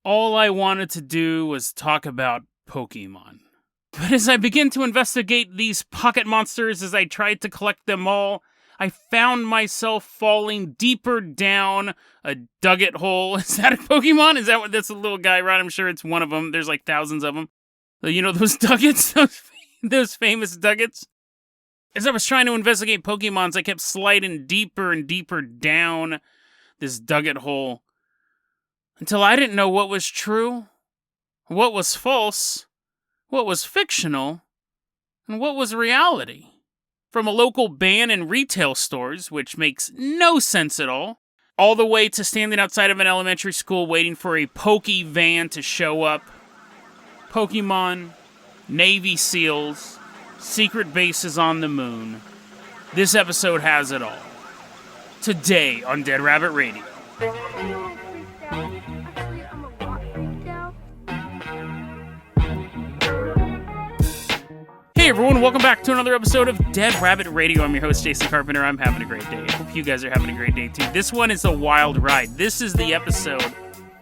all I wanted to do was talk about Pokemon. But as I began to investigate these pocket monsters as I tried to collect them all, I found myself falling deeper down a Dugget hole. Is that a Pokemon? Is that what that's a little guy, right? I'm sure it's one of them. There's like thousands of them. You know, those Duggets? Those famous Duggets? As I was trying to investigate Pokemons, I kept sliding deeper and deeper down this Dugget hole until I didn't know what was true, what was false, what was fictional, and what was reality. From a local ban in retail stores, which makes no sense at all the way to standing outside of an elementary school waiting for a Poke van to show up. Pokemon, Navy SEALs, secret bases on the moon. This episode has it all. Today on Dead Rabbit Radio. Hey everyone, welcome back to another episode of Dead Rabbit Radio. I'm your host, Jason Carpenter. I'm having a great day. I hope you guys are having a great day too. This one is a wild ride. This is the episode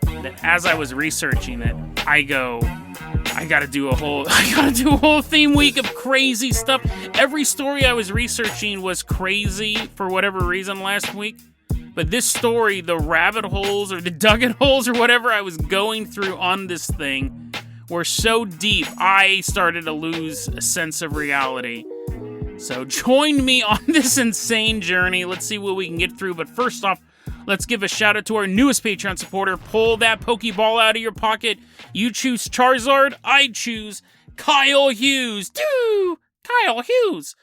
that as I was researching it, I gotta do a whole theme week of crazy stuff. Every story I was researching was crazy for whatever reason last week. But this story, the rabbit holes or the Dugget holes or whatever I was going through on this thing were so deep, I started to lose a sense of reality. So join me on this insane journey. Let's see what we can get through. But first off, let's give a shout out to our newest Patreon supporter. Pull that Pokeball out of your pocket. You choose Charizard. I choose Kyle Hughes. Kyle Hughes.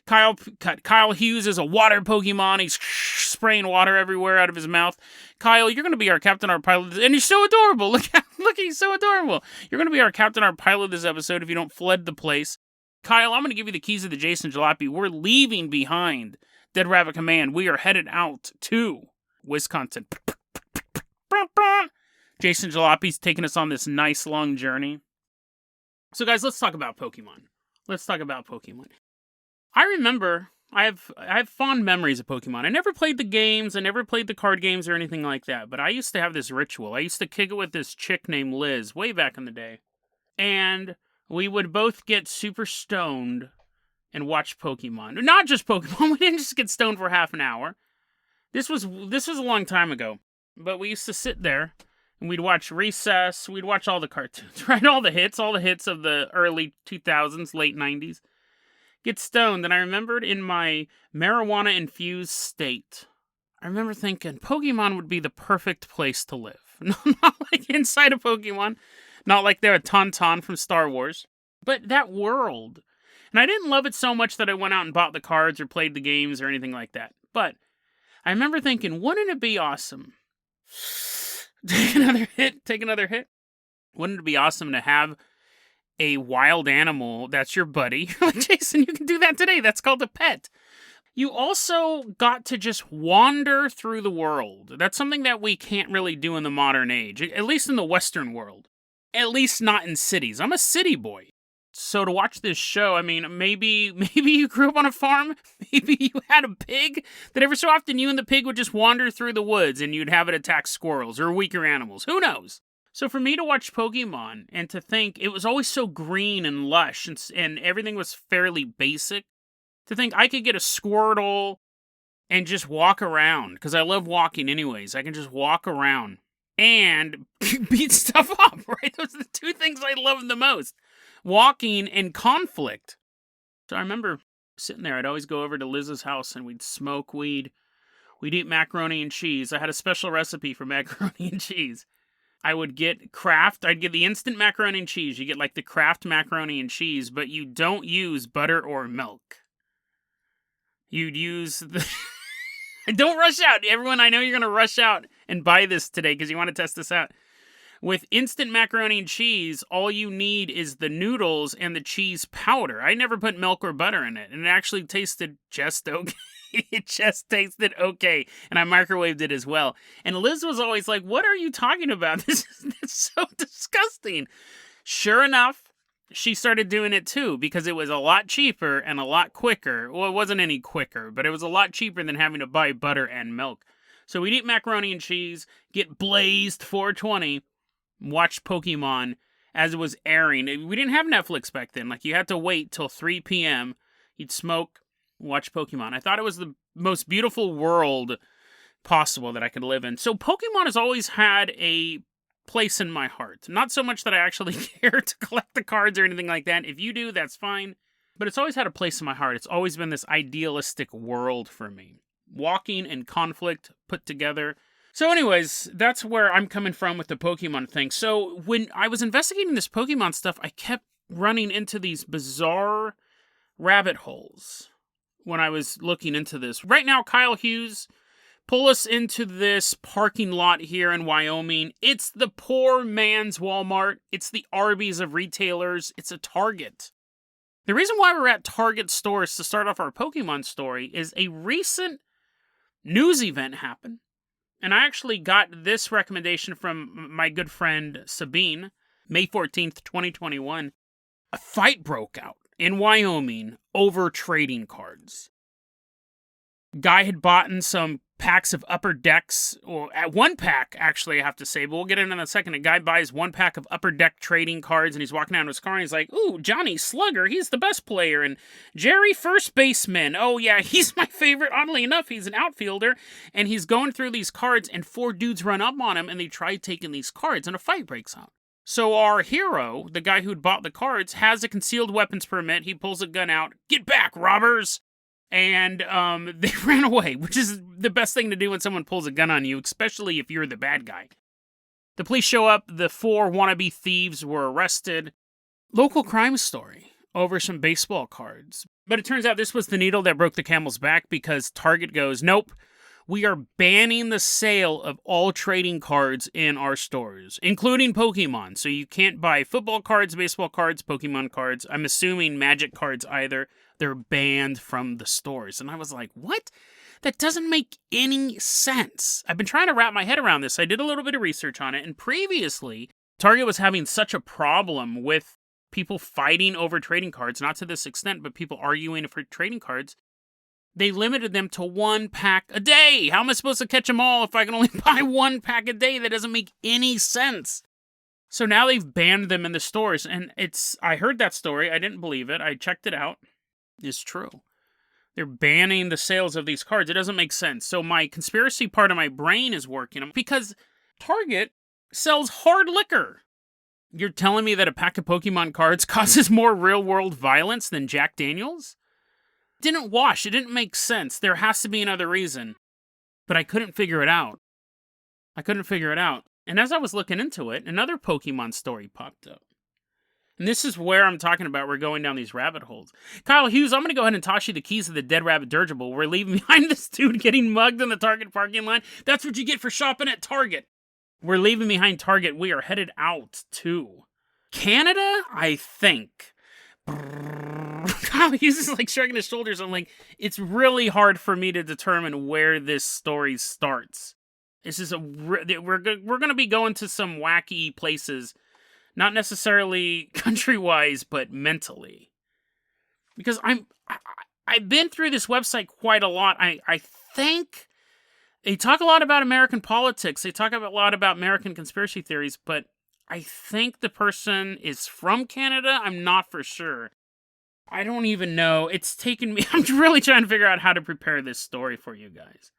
Kyle Hughes is a water Pokemon. He's spraying water everywhere out of his mouth. Kyle, you're going to be our captain, our pilot. And he's so adorable. Look, he's so adorable. You're going to be our captain, our pilot this episode if you don't flood the place. Kyle, I'm going to give you the keys of the Jason Jalopy. We're leaving behind Dead Rabbit Command. We are headed out to Wisconsin. Jason Jalopy's taking us on this nice long journey. So guys, let's talk about Pokemon. I remember, I have fond memories of Pokemon. I never played the games, I never played the card games or anything like that, but I used to have this ritual. I used to kick it with this chick named Liz, way back in the day. And we would both get super stoned and watch Pokemon. Not just Pokemon, we didn't just get stoned for half an hour. This was a long time ago, but we used to sit there and we'd watch Recess, we'd watch all the cartoons, right? All the hits of the early 2000s, late 90s. Get stoned, and I remembered in my marijuana-infused state, I remember thinking Pokemon would be the perfect place to live. Not like inside of Pokemon, not like they're a Tauntaun from Star Wars, but that world. And I didn't love it so much that I went out and bought the cards or played the games or anything like that. But I remember thinking, wouldn't it be awesome? Take another hit. Wouldn't it be awesome to have a wild animal that's your buddy? Like, Jason, you can do that today. That's called a pet. You also got to just wander through the world. That's something that we can't really do in the modern age, at least in the Western world. At least not in cities. I'm a city boy. So to watch this show, I mean, maybe you grew up on a farm. Maybe you had a pig that every so often you and the pig would just wander through the woods and you'd have it attack squirrels or weaker animals. Who knows? So for me to watch Pokemon and to think it was always so green and lush and everything was fairly basic, to think I could get a Squirtle and just walk around, because I love walking anyways. I can just walk around and beat stuff up, right? Those are the two things I love the most. Walking and conflict. So I remember sitting there, I'd always go over to Liz's house and we'd smoke weed. We'd eat macaroni and cheese. I had a special recipe for macaroni and cheese. I would get Kraft. I'd get the instant macaroni and cheese. You get like the Kraft macaroni and cheese, but you don't use butter or milk. You'd use the... Don't rush out. Everyone, I know you're going to rush out and buy this today because you want to test this out. With instant macaroni and cheese, all you need is the noodles and the cheese powder. I never put milk or butter in it, and it actually tasted just okay. It just tasted okay, and I microwaved it as well. And Liz was always like, what are you talking about? This is so disgusting. Sure enough, she started doing it too, because it was a lot cheaper and a lot quicker. Well, it wasn't any quicker, but it was a lot cheaper than having to buy butter and milk. So we'd eat macaroni and cheese, get blazed 420, watch Pokemon as it was airing. We didn't have Netflix back then. Like, you had to wait till 3 p.m. You'd smoke, watch Pokemon. I thought it was the most beautiful world possible that I could live in. So Pokemon has always had a place in my heart. Not so much that I actually care to collect the cards or anything like that. If you do, that's fine. But it's always had a place in my heart. It's always been this idealistic world for me. Walking in conflict put together. So anyways, that's where I'm coming from with the Pokemon thing. So when I was investigating this Pokemon stuff, I kept running into these bizarre rabbit holes when I was looking into this. Right now, Kyle Hughes, pull us into this parking lot here in Wyoming. It's the poor man's Walmart. It's the Arby's of retailers. It's a Target. The reason why we're at Target stores to start off our Pokemon story is a recent news event happened. And I actually got this recommendation from my good friend Sabine, May 14th, 2021. A fight broke out in Wyoming over trading cards. Guy had bought some packs of Upper Decks, or at one pack, actually, I have to say, but we'll get into that in a second. A guy buys one pack of Upper Deck trading cards, and he's walking down to his car, and he's like, ooh, Johnny Slugger, he's the best player, and Jerry First Baseman, oh yeah, he's my favorite. Oddly enough, he's an outfielder, and he's going through these cards, and 4 dudes run up on him, and they try taking these cards, and a fight breaks out. So our hero, the guy who'd bought the cards, has a concealed weapons permit. He pulls a gun out. Get back, robbers! And they ran away, which is the best thing to do when someone pulls a gun on you, especially if you're the bad guy. The police show up. The 4 wannabe thieves were arrested. Local crime story over some baseball cards. But it turns out this was the needle that broke the camel's back, because Target goes, nope, we are banning the sale of all trading cards in our stores, including Pokemon. So you can't buy football cards, baseball cards, Pokemon cards. I'm assuming Magic cards either. They're banned from the stores. And I was like, what? That doesn't make any sense. I've been trying to wrap my head around this. I did a little bit of research on it. And previously, Target was having such a problem with people fighting over trading cards. Not to this extent, but people arguing for trading cards. They limited them to 1 pack a day. How am I supposed to catch them all if I can only buy 1 pack a day? That doesn't make any sense. So now they've banned them in the stores. And I heard that story. I didn't believe it. I checked it out. It's true. They're banning the sales of these cards. It doesn't make sense. So my conspiracy part of my brain is working, because Target sells hard liquor. You're telling me that a pack of Pokemon cards causes more real-world violence than Jack Daniels? It didn't wash. It didn't make sense. There has to be another reason. But I couldn't figure it out. And as I was looking into it, another Pokemon story popped up. And this is where I'm talking about. We're going down these rabbit holes. Kyle Hughes, I'm going to go ahead and toss you the keys to the Dead Rabbit Dirigible. We're leaving behind this dude getting mugged in the Target parking lot. That's what you get for shopping at Target. We're leaving behind Target. We are headed out to Canada, I think. Kyle Hughes is like shrugging his shoulders. I'm like, it's really hard for me to determine where this story starts. This is we're going to be going to some wacky places. Not necessarily country-wise, but mentally. Because I've been through this website quite a lot. I think they talk a lot about American politics. They talk a lot about American conspiracy theories, but I think the person is from Canada. I'm not for sure. I don't even know. It's taken me... I'm really trying to figure out how to prepare this story for you guys.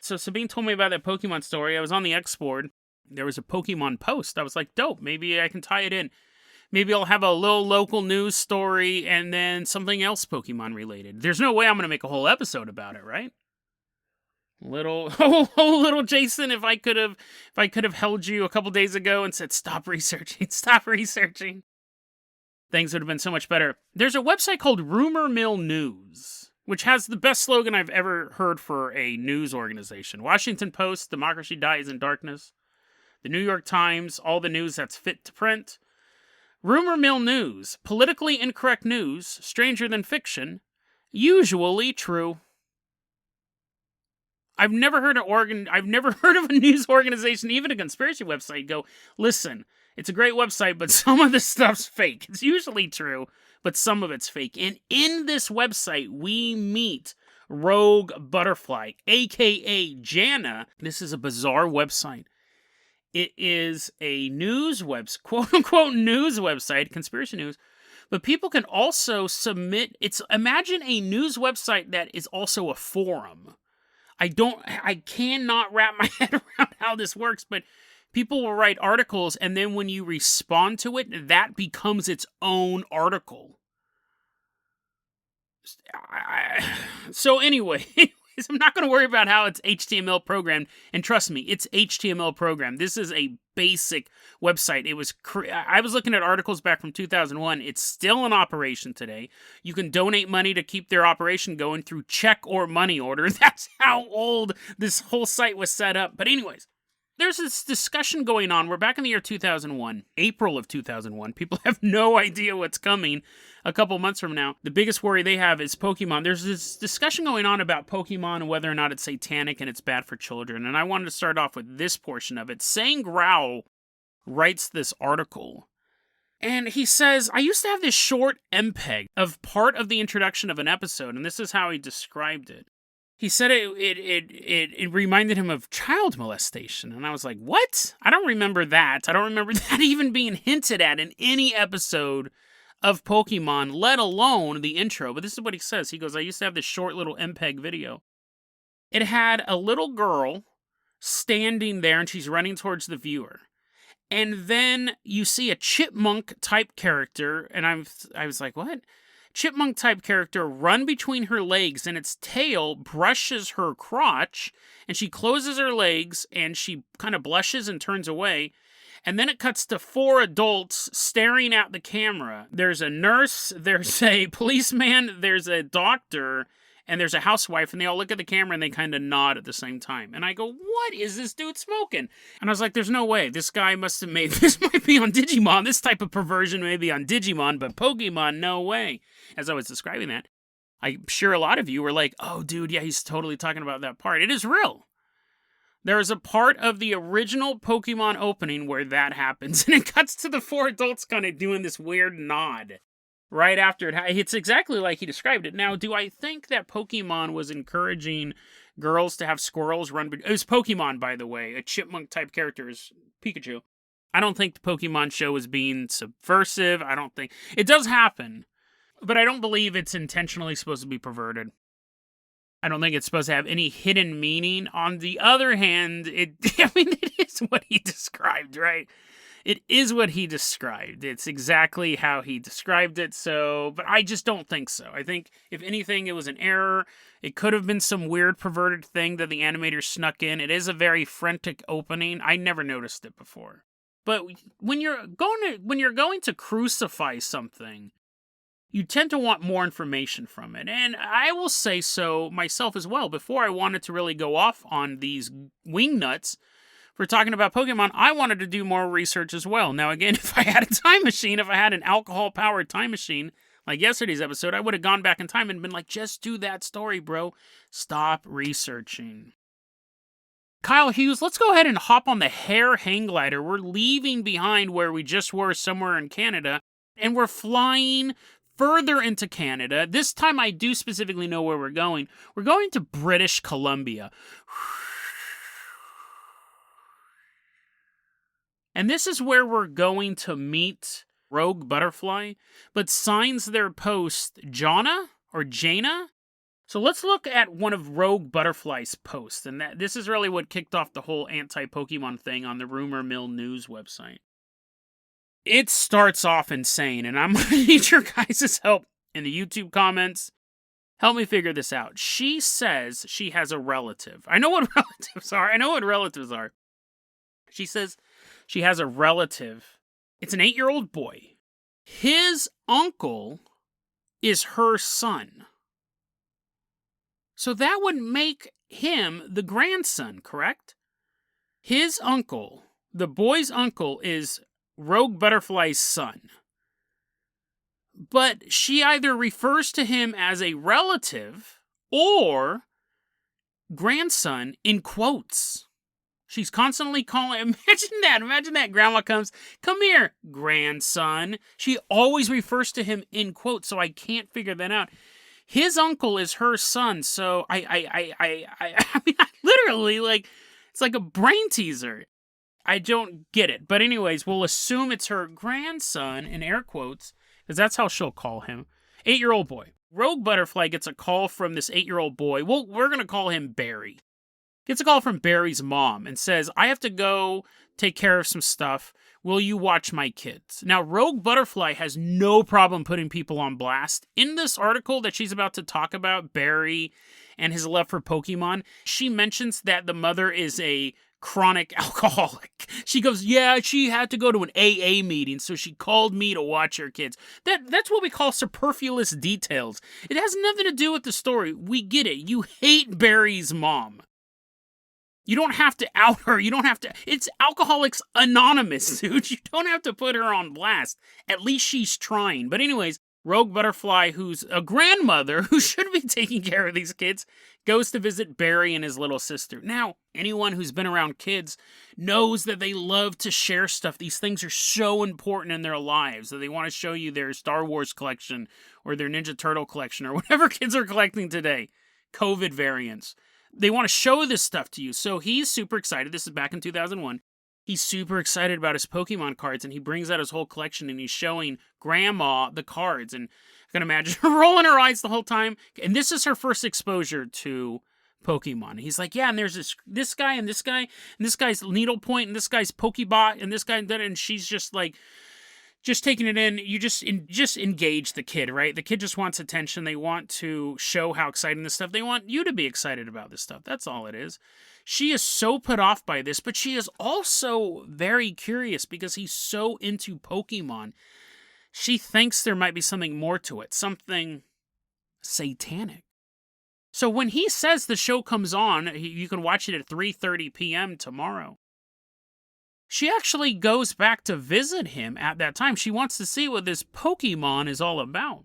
So Sabine told me about that Pokemon story. I was on the X board. There was a Pokemon post. I was like, dope, maybe I can tie it in. Maybe I'll have a little local news story and then something else Pokemon related. There's no way I'm going to make a whole episode about it, right? Little Jason, if I could have held you a couple days ago and said, stop researching, things would have been so much better. There's a website called Rumor Mill News, which has the best slogan I've ever heard for a news organization. Washington Post, democracy dies in darkness. The New York Times, all the news that's fit to print. Rumor Mill News, politically incorrect news, stranger than fiction, usually true. I've never heard of a news organization, even a conspiracy website, go, listen, it's a great website, but some of this stuff's fake. It's usually true, but some of it's fake. And in this website, we meet Rogue Butterfly, aka Jana. This is a bizarre website. It is a news website, quote-unquote news website, conspiracy news. But people can also submit, imagine a news website that is also a forum. I cannot wrap my head around how this works, but people will write articles, and then when you respond to it, that becomes its own article. So anyway, I'm not going to worry about how it's HTML programmed, and trust me, it's HTML programmed. This is a basic website. I was looking at articles back from 2001. It's still in operation today. You can donate money to keep their operation going through check or money order. That's how old this whole site was set up. But anyways, there's this discussion going on. We're back in the year 2001, April of 2001. People have no idea what's coming a couple months from now. The biggest worry they have is Pokemon. There's this discussion going on about Pokemon and whether or not it's satanic and it's bad for children. And I wanted to start off with this portion of it. Sang Growl writes this article. And he says, I used to have this short MPEG of part of the introduction of an episode. And this is how he described it. He said it reminded him of child molestation. And I was like, what? I don't remember that. I don't remember that even being hinted at in any episode of Pokemon, let alone the intro. But this is what he says. He goes, I used to have this short little MPEG video. It had a little girl standing there and she's running towards the viewer. And then you see a chipmunk-type character. And I was like, what? Chipmunk-type character run between her legs, and its tail brushes her crotch, and she closes her legs, and she kind of blushes and turns away, and then it cuts to 4 adults staring at the camera. There's a nurse, there's a policeman, there's a doctor, and there's a housewife, and they all look at the camera, and they kind of nod at the same time. And I go, what is this dude smoking? And I was like, there's no way. This guy must have made, this might be on Digimon. This type of perversion may be on Digimon, but Pokemon, no way. As I was describing that, I'm sure a lot of you were like, oh, dude, yeah, he's totally talking about that part. It is real. There is a part of the original Pokemon opening where that happens, and it cuts to the 4 adults kind of doing this weird nod. Right after it's exactly like he described it. Now, do I think that Pokemon was encouraging girls to have squirrels run? It was Pokemon, by the way. A chipmunk-type character is Pikachu. I don't think the Pokemon show is being subversive. I don't think... It does happen, but I don't believe it's intentionally supposed to be perverted. I don't think it's supposed to have any hidden meaning. On the other hand, it is what he described, right? It is what he described. It's exactly how he described it, but I just don't think so. I think, if anything, it was an error. It could have been some weird perverted thing that the animator snuck in. It is a very frantic opening. I never noticed it before. But when you're going to crucify something, you tend to want more information from it. And I will say so myself as well. Before I wanted to really go off on these wingnuts for talking about Pokemon, I wanted to do more research as well. Now, again, if I had a time machine, if I had an alcohol-powered time machine, like yesterday's episode, I would have gone back in time and been like, just do that story, bro. Stop researching. Kyle Hughes, let's go ahead and hop on the Hare hang glider. We're leaving behind where we just were somewhere in Canada, and we're flying further into Canada. This time I do specifically know where we're going. We're going to British Columbia. And this is where we're going to meet Rogue Butterfly, but signs their post Jana or Jana. So let's look at one of Rogue Butterfly's posts, and this is really what kicked off the whole anti-Pokemon thing on the Rumor Mill News website. It starts off insane, and I'm going to need your guys' help in the YouTube comments. Help me figure this out. She says she has a relative. I know what relatives are. She says she has a relative. It's an 8-year-old boy. His uncle is her son. So that would make him the grandson, correct? His uncle, the boy's uncle, is Rogue Butterfly's son. But she either refers to him as a relative or grandson in quotes. She's constantly calling, imagine that, grandma comes, come here, grandson. She always refers to him in quotes, so I can't figure that out. His uncle is her son, so I mean, I literally, like, it's like a brain teaser. I don't get it. But anyways, we'll assume it's her grandson, in air quotes, because that's how she'll call him. 8-year-old boy. Rogue Butterfly gets a call from this 8-year-old boy. Well, we're going to call him Barry. Gets a call from Barry's mom and says, I have to go take care of some stuff. Will you watch my kids? Now, Rogue Butterfly has no problem putting people on blast. In this article that she's about to talk about, Barry and his love for Pokemon, she mentions that the mother is a chronic alcoholic. She goes, yeah, she had to go to an AA meeting, so she called me to watch her kids. That's what we call superfluous details. It has nothing to do with the story. We get it. You hate Barry's mom. You don't have to out her. You don't have to. It's Alcoholics Anonymous, dude. You don't have to put her on blast. At least she's trying. But anyways, Rogue Butterfly, who's a grandmother who should be taking care of these kids, goes to visit Barry and his little sister. Now, anyone who's been around kids knows that they love to share stuff. These things are so important in their lives that they want to show you their Star Wars collection or their Ninja Turtle collection or whatever kids are collecting today. COVID variants. They want to show this stuff to you. So he's super excited. This is back in 2001. He's super excited about his Pokemon cards, and he brings out his whole collection, and he's showing Grandma the cards. And I can imagine her rolling her eyes the whole time. And this is her first exposure to Pokemon. He's like, yeah, and there's this guy, and this guy, and this guy's Needlepoint, and this guy's Pokebot, and this guy, and she's just like, just taking it in. You just engage the kid, right? The kid just wants attention. They want to show how exciting this stuff. They want you to be excited about this stuff. That's all it is. She is so put off by this, but she is also very curious because he's so into Pokemon. She thinks there might be something more to it, something satanic. So when he says the show comes on, you can watch it at 3:30 p.m. tomorrow. She actually goes back to visit him at that time. She wants to see what this Pokemon is all about.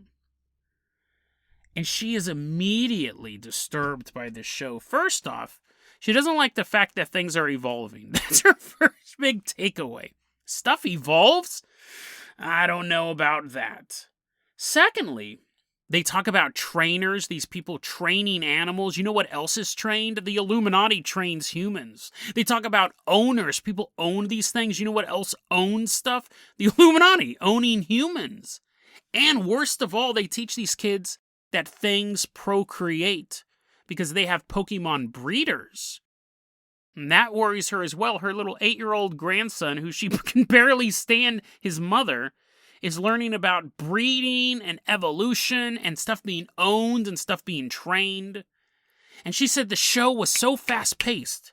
And she is immediately disturbed by this show. First off, she doesn't like the fact that things are evolving. That's her first big takeaway. Stuff evolves? I don't know about that. Secondly, they talk about trainers, these people training animals. You know what else is trained? The Illuminati trains humans. They talk about owners. People own these things. You know what else owns stuff? The Illuminati owning humans. And worst of all, they teach these kids that things procreate because they have Pokemon breeders. And that worries her as well. Her little 8-year-old grandson, who she can barely stand his mother, is learning about breeding and evolution and stuff being owned and stuff being trained. And she said the show was so fast-paced.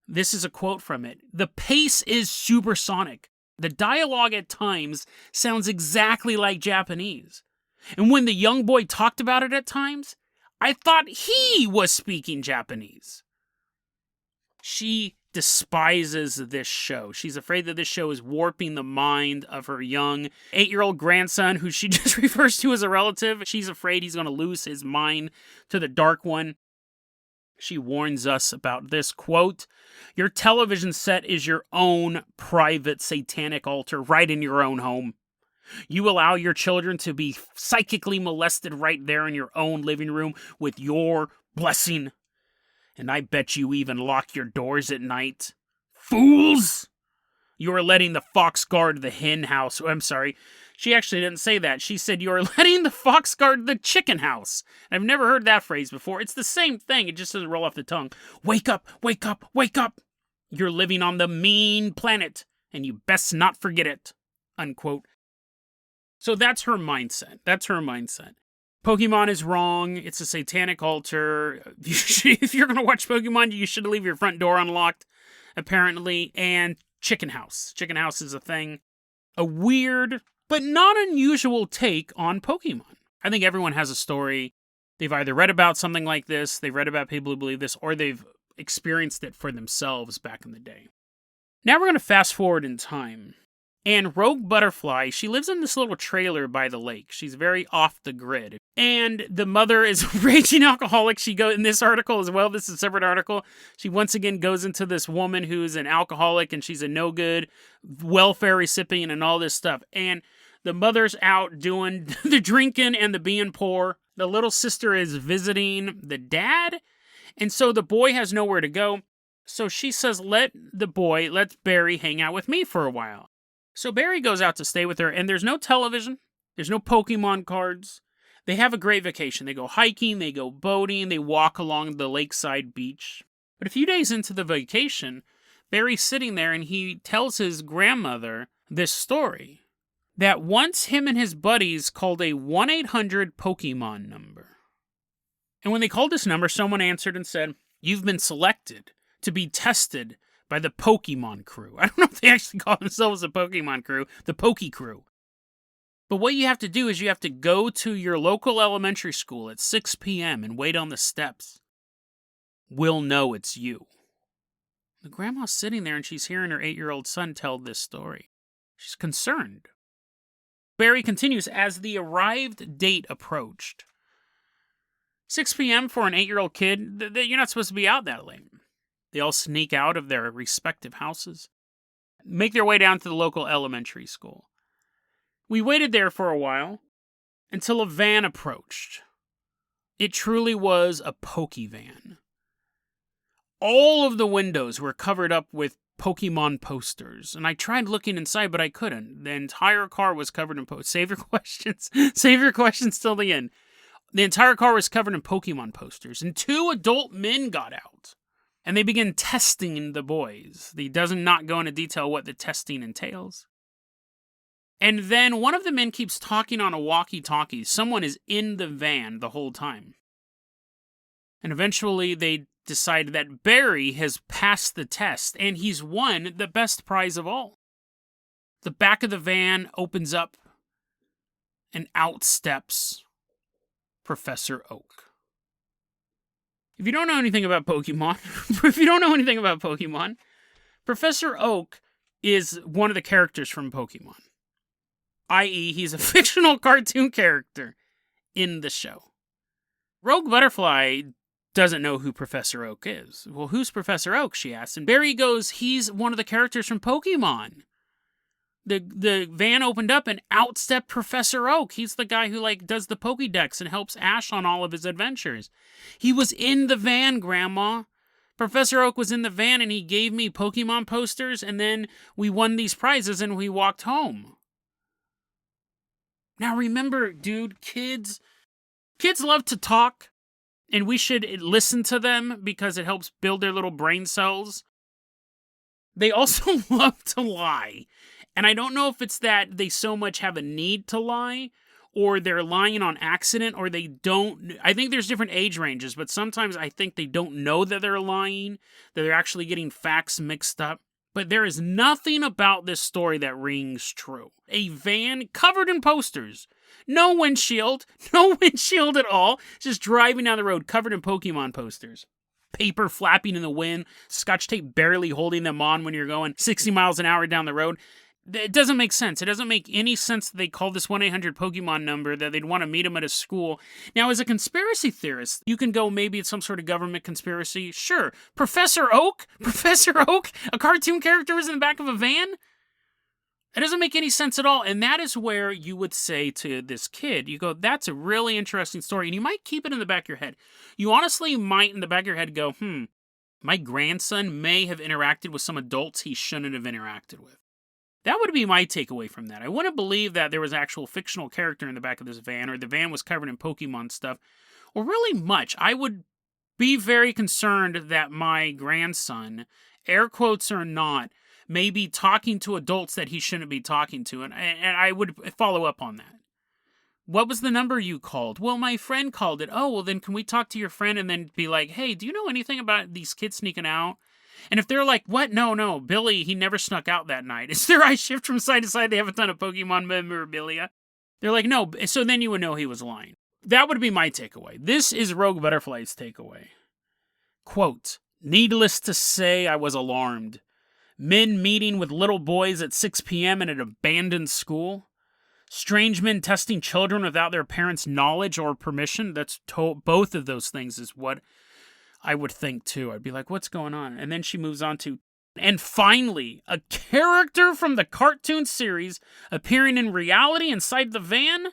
This is a quote from it. The pace is supersonic. The dialogue at times sounds exactly like Japanese. And when the young boy talked about it at times, I thought he was speaking Japanese. She despises this show. She's afraid that this show is warping the mind of her young 8-year-old grandson, who she just refers to as a relative. She's afraid he's going to lose his mind to the Dark One. She warns us about this, quote, your television set is your own private satanic altar right in your own home. You allow your children to be psychically molested right there in your own living room with your blessing. And I bet you even lock your doors at night. Fools! You are letting the fox guard the hen house. I'm sorry. She actually didn't say that. She said you are letting the fox guard the chicken house. I've never heard that phrase before. It's the same thing. It just doesn't roll off the tongue. Wake up, wake up, wake up. You're living on the mean planet, and you best not forget it. Unquote. So that's her mindset. That's her mindset. Pokemon is wrong. It's a satanic altar. If you're going to watch Pokemon, you should leave your front door unlocked, apparently. And Chicken House. Chicken House is a thing. A weird, but not unusual take on Pokemon. I think everyone has a story. They've either read about something like this, they've read about people who believe this, or they've experienced it for themselves back in the day. Now we're going to fast forward in time. And Rogue Butterfly, she lives in this little trailer by the lake. She's very off the grid. And the mother is a raging alcoholic. She goes in this article as well. This is a separate article. She once again goes into this woman who's an alcoholic and she's a no-good welfare recipient and all this stuff. And the mother's out doing the drinking and the being poor. The little sister is visiting the dad, and so the boy has nowhere to go. So she says, let Barry hang out with me for a while. So Barry goes out to stay with her, and there's no television, there's no Pokemon cards. They have a great vacation. They go hiking, they go boating, they walk along the lakeside beach. But a few days into the vacation, Barry's sitting there and he tells his grandmother this story. That once him and his buddies called a 1-800-Pokemon number. And when they called this number, someone answered and said, "You've been selected to be tested by the Pokemon crew." I don't know if they actually call themselves the Pokemon crew, the Poke crew. But what you have to do is you have to go to your local elementary school at 6 p.m. and wait on the steps. We'll know it's you. The grandma's sitting there and she's hearing her 8-year-old son tell this story. She's concerned. Barry continues, as the arrived date approached. 6 p.m. for an 8-year-old kid, you're not supposed to be out that late. They all sneak out of their respective houses, make their way down to the local elementary school. We waited there for a while until a van approached. It truly was a Poke van. All of the windows were covered up with Pokemon posters, and I tried looking inside, but I couldn't. The entire car was covered in posters. Save your questions. Save your questions till the end. The entire car was covered in Pokemon posters, and 2 adult men got out, and they began testing the boys. He doesn't not go into detail what the testing entails. And then one of the men keeps talking on a walkie-talkie. Someone is in the van the whole time. And eventually they decide that Barry has passed the test, and he's won the best prize of all. The back of the van opens up, and out steps Professor Oak. If you don't know anything about Pokemon, Professor Oak is one of the characters from Pokemon. I.e., he's a fictional cartoon character in the show. Rogue Butterfly doesn't know who Professor Oak is. Well, who's Professor Oak, she asks. And Barry goes, he's one of the characters from Pokemon. The van opened up and out stepped Professor Oak. He's the guy who does the Pokédex and helps Ash on all of his adventures. He was in the van, Grandma. Professor Oak was in the van and he gave me Pokemon posters, and then we won these prizes and we walked home. Now remember, dude, kids love to talk, and we should listen to them because it helps build their little brain cells. They also love to lie. And I don't know if it's that they so much have a need to lie, or they're lying on accident, or they don't. I think there's different age ranges, but sometimes I think they don't know that they're lying, that they're actually getting facts mixed up. But there is nothing about this story that rings true. A van covered in posters. No windshield at all. Just driving down the road covered in Pokemon posters. Paper flapping in the wind. Scotch tape barely holding them on when you're going 60 miles an hour down the road. It doesn't make sense. It doesn't make any sense that they call this 1-800-Pokemon number, that they'd want to meet him at a school. Now, as a conspiracy theorist, you can go, maybe it's some sort of government conspiracy. Sure. Professor Oak, a cartoon character is in the back of a van? It doesn't make any sense at all. And that is where you would say to this kid, you go, that's a really interesting story. And you might keep it in the back of your head. You honestly might in the back of your head go, my grandson may have interacted with some adults he shouldn't have interacted with. That would be my takeaway from that. I wouldn't believe that there was an actual fictional character in the back of this van, or the van was covered in Pokemon stuff, or really much. I would be very concerned that my grandson, air quotes or not, may be talking to adults that he shouldn't be talking to, and I would follow up on that. What was the number you called? Well, my friend called it. Oh, well, then can we talk to your friend and then be like, hey, do you know anything about these kids sneaking out? And if they're like, what? No, Billy, he never snuck out that night. It's their eyes shift from side to side. They have a ton of Pokemon memorabilia. They're like, no. So then you would know he was lying. That would be my takeaway. This is Rogue Butterfly's takeaway. Quote, needless to say, I was alarmed. Men meeting with little boys at 6 p.m. in an abandoned school. Strange men testing children without their parents' knowledge or permission. Both of those things is what I would think too. I'd be like, what's going on? And then she moves on to, and finally, a character from the cartoon series appearing in reality inside the van?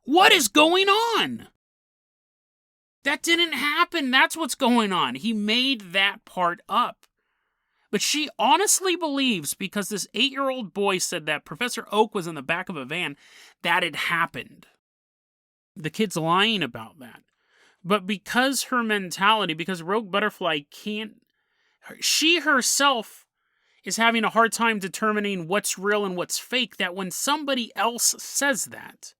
What is going on? That didn't happen. That's what's going on. He made that part up. But she honestly believes, because this 8-year-old boy said that Professor Oak was in the back of a van, that it happened. The kid's lying about that. But because her mentality, because Rogue Butterfly can't... She herself is having a hard time determining what's real and what's fake, that when somebody else says that,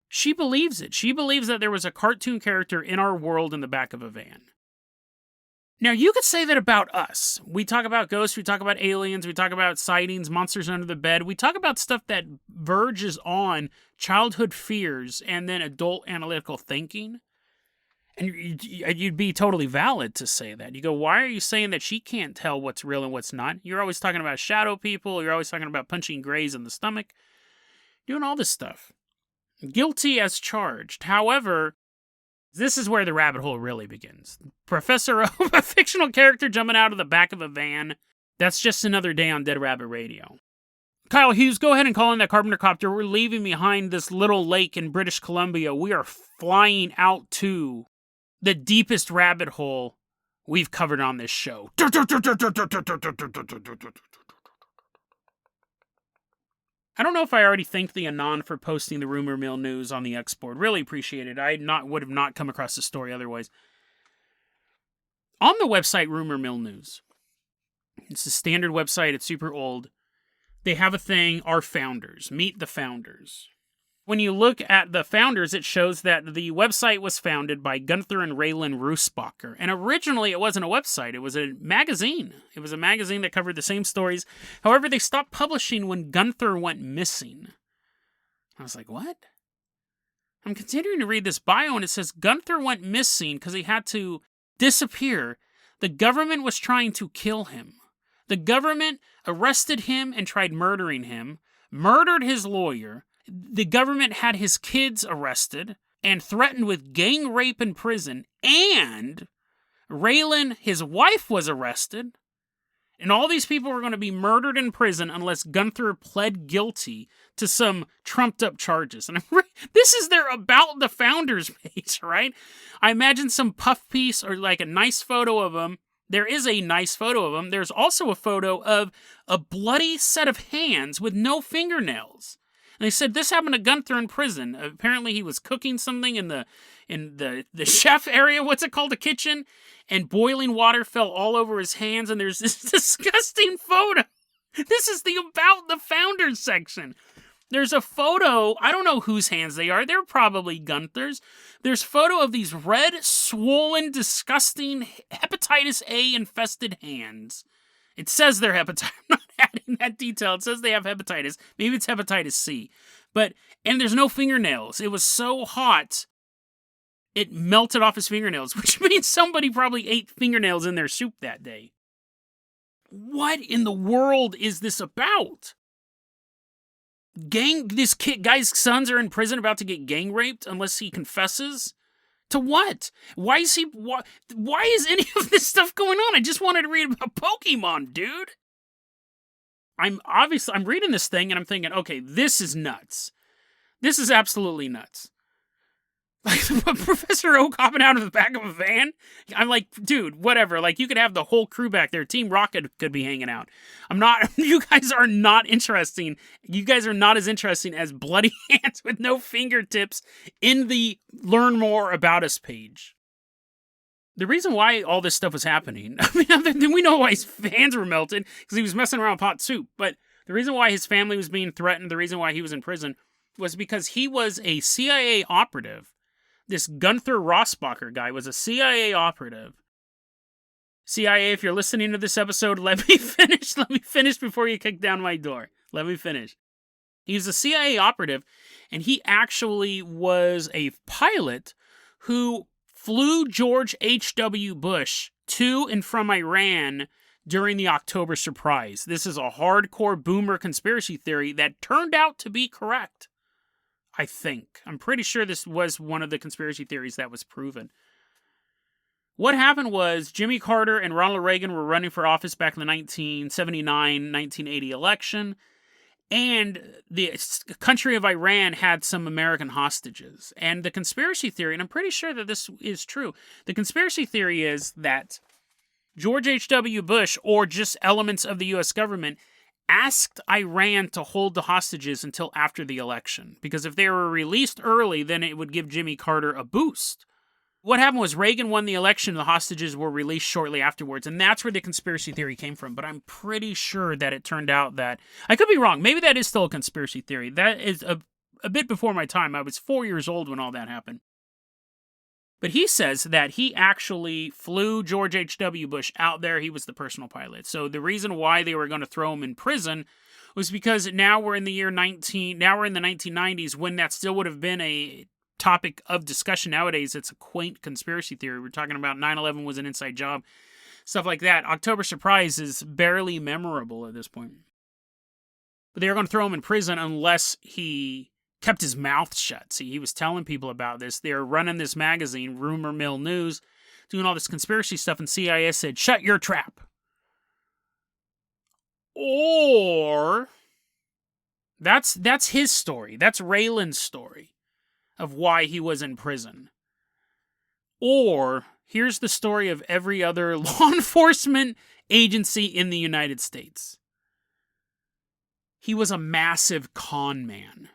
she believes it. She believes that there was a cartoon character in our world in the back of a van. Now, you could say that about us. We talk about ghosts, we talk about aliens, we talk about sightings, monsters under the bed. We talk about stuff that verges on childhood fears and then adult analytical thinking. And you'd be totally valid to say that. You go, why are you saying that she can't tell what's real and what's not? You're always talking about shadow people. You're always talking about punching grays in the stomach. Doing all this stuff. Guilty as charged. However, this is where the rabbit hole really begins. Professor O, a fictional character jumping out of the back of a van. That's just another day on Dead Rabbit Radio. Kyle Hughes, go ahead and call in that Carpenter copter. We're leaving behind this little lake in British Columbia. We are flying out to the deepest rabbit hole we've covered on this show. I don't know if I already thanked the Anon for posting the rumor mill news on the X board. Really appreciate it. Would have not come across the story otherwise. On the website Rumor Mill News, it's a standard website. It's super old. They have a thing, Our Founders. Meet the Founders. When you look at the founders, it shows that the website was founded by Gunther and Raylan Russbacher. And originally, it wasn't a website. It was a magazine. It was a magazine that covered the same stories. However, they stopped publishing when Gunther went missing. I was like, what? I'm continuing to read this bio, and it says Gunther went missing because he had to disappear. The government was trying to kill him. The government arrested him and tried murdering him, murdered his lawyer. The government had his kids arrested and threatened with gang rape in prison, and Raylan, his wife, was arrested, and all these people were going to be murdered in prison unless Gunther pled guilty to some trumped-up charges. And this is their About the Founders page, right? I imagine some puff piece or like a nice photo of them. There is a nice photo of them. There's also a photo of a bloody set of hands with no fingernails. And they said this happened to Gunther in prison. Apparently he was cooking something in the chef area, what's it called, the kitchen, and boiling water fell all over his hands, and there's this disgusting photo. This is the About the Founders section. There's a photo, I don't know whose hands they are, they're probably Gunther's. There's a photo of these red, swollen, disgusting, hepatitis A infested hands. It says they're hepatitis. I'm not adding that detail. It says they have hepatitis. Maybe it's hepatitis C. And there's no fingernails. It was so hot, it melted off his fingernails, which means somebody probably ate fingernails in their soup that day. What in the world is this about? This guy's sons are in prison about to get gang raped unless he confesses? To what? Why is any of this stuff going on? I just wanted to read about Pokemon, dude. I'm reading this thing and I'm thinking, okay, this is nuts. This is absolutely nuts. Like, Professor Oak hopping out of the back of a van? I'm like, dude, whatever. Like, you could have the whole crew back there. Team Rocket could be hanging out. You guys are not interesting. You guys are not as interesting as bloody hands with no fingertips in the Learn More About Us page. The reason why all this stuff was happening, we know why his hands were melted, because he was messing around with pot soup, but the reason why his family was being threatened, the reason why he was in prison, was because he was a CIA operative. This Gunther Russbacher guy was a CIA operative. CIA, if you're listening to this episode, let me finish. Let me finish before you kick down my door. Let me finish. He's a CIA operative, and he actually was a pilot who flew George H.W. Bush to and from Iran during the October surprise. This is a hardcore boomer conspiracy theory that turned out to be correct. I think. I'm pretty sure this was one of the conspiracy theories that was proven. What happened was Jimmy Carter and Ronald Reagan were running for office back in the 1979-1980 election, And the country of Iran had some American hostages. And the conspiracy theory, and I'm pretty sure that this is true, the conspiracy theory is that George H.W. Bush, or just elements of the U.S. government, asked Iran to hold the hostages until after the election. Because if they were released early, then it would give Jimmy Carter a boost. What happened was Reagan won the election, the hostages were released shortly afterwards, and that's where the conspiracy theory came from. But I'm pretty sure that it turned out that, I could be wrong, maybe that is still a conspiracy theory. That is a bit before my time. I was 4 years old when all that happened. But he says that he actually flew George H.W. Bush out there. He was the personal pilot. So the reason why they were going to throw him in prison was because now we're in the 1990s, when that still would have been a topic of discussion. Nowadays, it's a quaint conspiracy theory. We're talking about 9/11 was an inside job, stuff like that. October Surprise is barely memorable at this point. But they were going to throw him in prison unless he kept his mouth shut. See, he was telling people about this. They were running this magazine, Rumor Mill News, doing all this conspiracy stuff, and CIA said, shut your trap. Or, that's his story. That's Raylan's story of why he was in prison. Or, here's the story of every other law enforcement agency in the United States. He was a massive con man.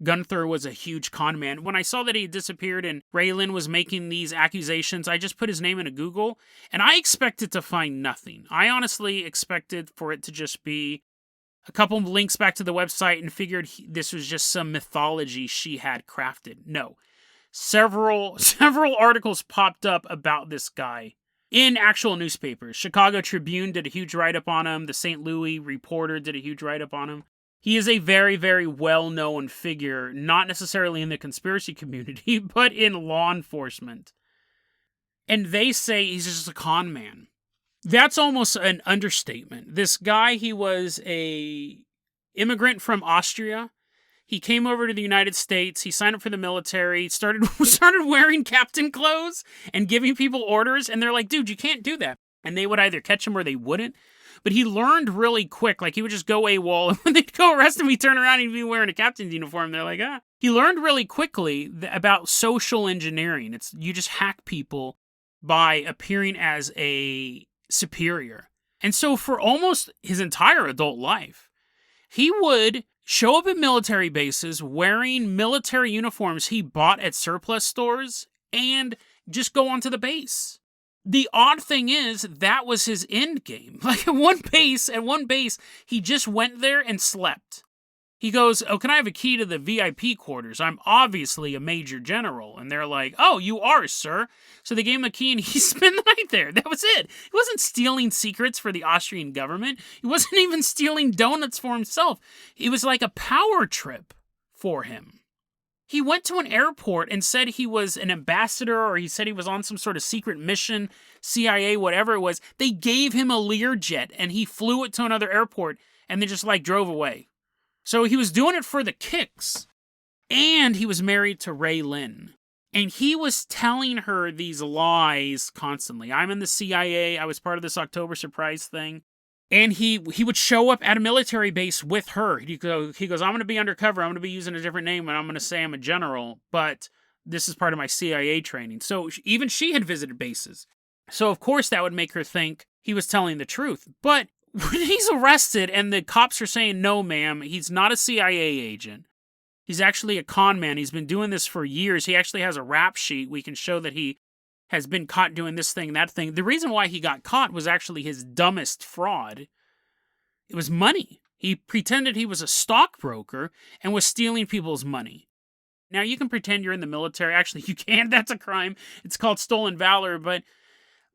Gunther was a huge con man. When I saw that he disappeared and Raylan was making these accusations, I just put his name into Google, and I expected to find nothing. I honestly expected for it to just be a couple of links back to the website and figured this was just some mythology she had crafted. No. Several articles popped up about this guy in actual newspapers. Chicago Tribune did a huge write-up on him. The St. Louis Reporter did a huge write-up on him. He is a very, very well-known figure, not necessarily in the conspiracy community, but in law enforcement. And they say he's just a con man. That's almost an understatement. This guy, he was a immigrant from Austria. He came over to the United States. He signed up for the military, started wearing captain clothes and giving people orders. And they're like, dude, you can't do that. And they would either catch him or they wouldn't. But he learned really quick. Like, he would just go AWOL. And when they'd go arrest him, he'd turn around and he'd be wearing a captain's uniform. They're like, ah. He learned really quickly about social engineering. You just hack people by appearing as a superior. And so for almost his entire adult life, he would show up at military bases wearing military uniforms he bought at surplus stores and just go onto the base. The odd thing is, that was his end game. Like, at one base, he just went there and slept. He goes, oh, can I have a key to the VIP quarters? I'm obviously a major general. And they're like, oh, you are, sir. So they gave him a key and he spent the night there. That was it. He wasn't stealing secrets for the Austrian government. He wasn't even stealing donuts for himself. It was like a power trip for him. He went to an airport and said he was an ambassador, or he said he was on some sort of secret mission, CIA, whatever it was. They gave him a Learjet and he flew it to another airport and then just drove away. So he was doing it for the kicks. And he was married to Ray Lynn. And he was telling her these lies constantly. I'm in the CIA. I was part of this October Surprise thing. And he would show up at a military base with her. He goes, I'm going to be undercover. I'm going to be using a different name, and I'm going to say I'm a general. But this is part of my CIA training. So even she had visited bases. So of course that would make her think he was telling the truth. But when he's arrested and the cops are saying, no, ma'am, he's not a CIA agent. He's actually a con man. He's been doing this for years. He actually has a rap sheet. We can show that he has been caught doing this thing, that thing. The reason why he got caught was actually his dumbest fraud. It was money. He pretended he was a stockbroker and was stealing people's money. Now, you can pretend you're in the military. Actually, you can't. That's a crime. It's called stolen valor, but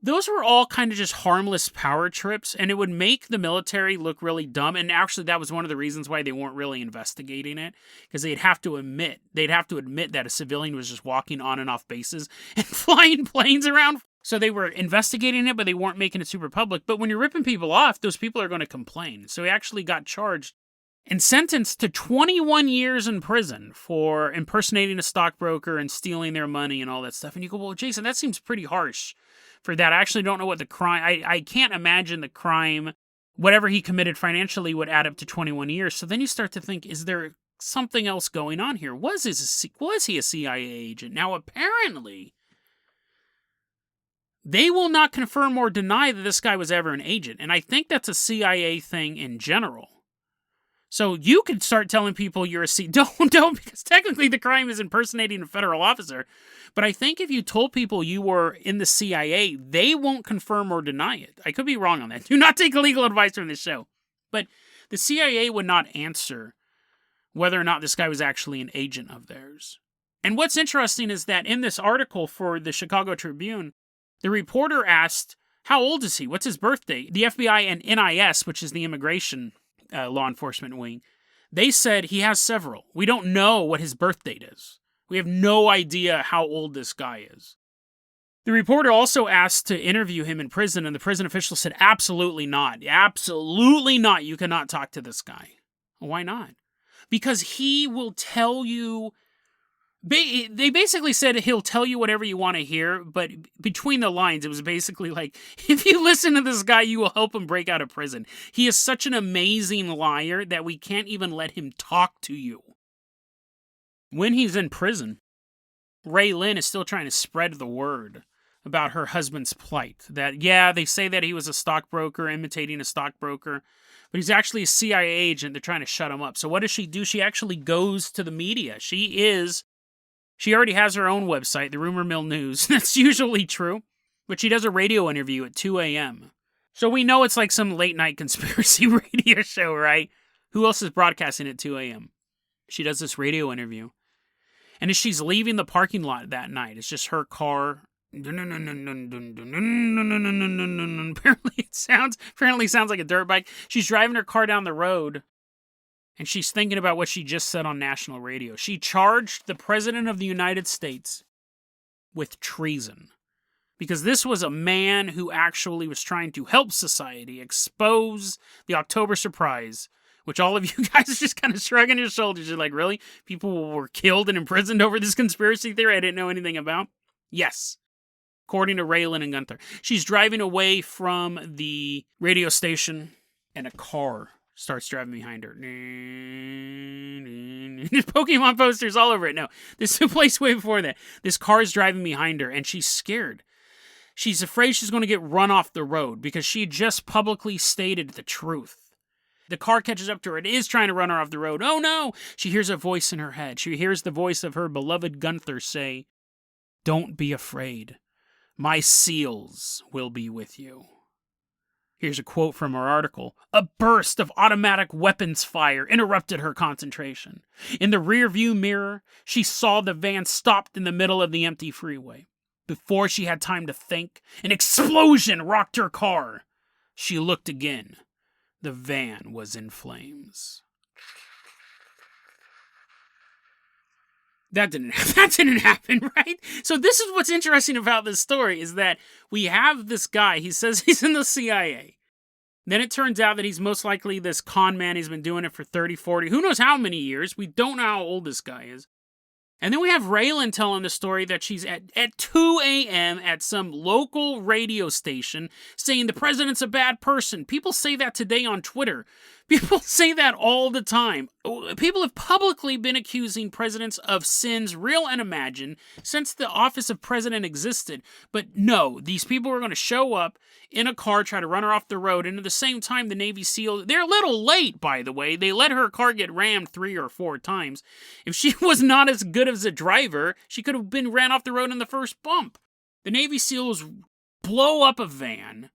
those were all kind of just harmless power trips, and it would make the military look really dumb. And actually, that was one of the reasons why they weren't really investigating it, because they'd have to admit that a civilian was just walking on and off bases and flying planes around. So they were investigating it, but they weren't making it super public. But when you're ripping people off, those people are going to complain. So he actually got charged and sentenced to 21 years in prison for impersonating a stockbroker and stealing their money and all that stuff. And you go, well, Jason, that seems pretty harsh for that. I actually don't know what the crime... I can't imagine the crime whatever he committed financially would add up to 21 years. So then you start to think, is there something else going on here? Was he a CIA agent? Now, apparently, they will not confirm or deny that this guy was ever an agent. And I think that's a CIA thing in general. So you could start telling people you're a don't, because technically the crime is impersonating a federal officer. But I think if you told people you were in the CIA, they won't confirm or deny it. I could be wrong on that. Do not take legal advice from this show. But the CIA would not answer whether or not this guy was actually an agent of theirs. And what's interesting is that in this article for the Chicago Tribune, the reporter asked, how old is he? What's his birthday? The FBI and NIS, which is the immigration law enforcement wing, they said he has several. We don't know what his birth date is. We have no idea how old this guy is. The reporter also asked to interview him in prison, and the prison official said, absolutely not. Absolutely not. You cannot talk to this guy. Why not? Because he will tell you... They basically said he'll tell you whatever you want to hear, but between the lines, it was basically like, if you listen to this guy, you will help him break out of prison. He is such an amazing liar that we can't even let him talk to you. When he's in prison, Ray Lynn is still trying to spread the word about her husband's plight. That, yeah, they say that he was a stockbroker, imitating a stockbroker, but he's actually a CIA agent. They're trying to shut him up. So what does she do? She actually goes to the media. She already has her own website, the Rumor Mill News. That's usually true. But she does a radio interview at 2 a.m. So we know it's like some late-night conspiracy radio show, right? Who else is broadcasting at 2 a.m.? She does this radio interview. And as she's leaving the parking lot that night, it's just her car. Apparently sounds like a dirt bike. She's driving her car down the road. And she's thinking about what she just said on national radio. She charged the President of the United States with treason. Because this was a man who actually was trying to help society expose the October surprise, which all of you guys are just kind of shrugging your shoulders. You're like, really? People were killed and imprisoned over this conspiracy theory I didn't know anything about? Yes. According to Raylan and Gunther. She's driving away from the radio station, and a car starts driving behind her. There's Pokemon posters all over it. No, this is a place way before that. This car is driving behind her, and she's scared. She's afraid she's going to get run off the road because she just publicly stated the truth. The car catches up to her. It is trying to run her off the road. Oh no! She hears a voice in her head. She hears the voice of her beloved Gunther say, "Don't be afraid. My SEALs will be with you." Here's a quote from her article. A burst of automatic weapons fire interrupted her concentration. In the rearview mirror, she saw the van stopped in the middle of the empty freeway. Before she had time to think, an explosion rocked her car. She looked again. The van was in flames. That didn't happen, right? So this is what's interesting about this story, is that we have this guy, he says he's in the CIA. Then it turns out that he's most likely this con man. He's been doing it for 30, 40, who knows how many years. We don't know how old this guy is. And then we have Raylan telling the story that she's at 2 a.m. at some local radio station saying the president's a bad person. People say that today on Twitter. People say that all the time. People have publicly been accusing presidents of sins, real and imagined, since the office of president existed. But no, these people are going to show up in a car, try to run her off the road, and at the same time, the Navy SEAL, they're a little late, by the way. They let her car get rammed 3 or 4 times. If she was not as good as a driver, she could have been ran off the road in the first bump. The Navy SEALs blow up a van.